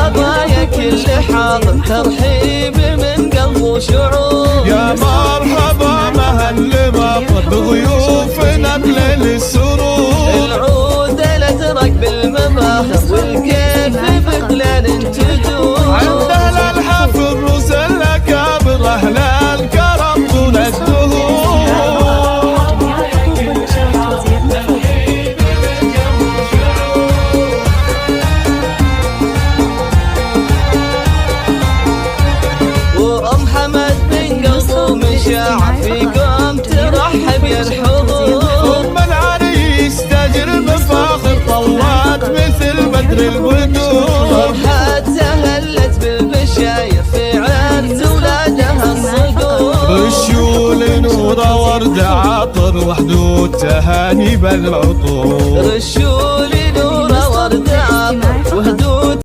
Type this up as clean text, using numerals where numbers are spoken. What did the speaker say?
مرحبا يا كل حاضر، ترحيب من قلب وشعور. يا مرحبا مهل مطر بضيوفنا بليل السرور. العود الازرق بالمباخر والكيف بغلال تدور. عند اهل الحفل رؤوس الاكابر اهل الكرم طول الدهور. وام حمد من قلبه مشاعر فيكم ترحب يا الحضور. ام العريس تاج المفاخر طلعت مثل بدر البدور. فرحتها هلت بالبشاير في عرس ولادها الصقور. رشول نور ورد عطر وحدود تهاني بالعطور. رشول نور ورد عطر وهدوء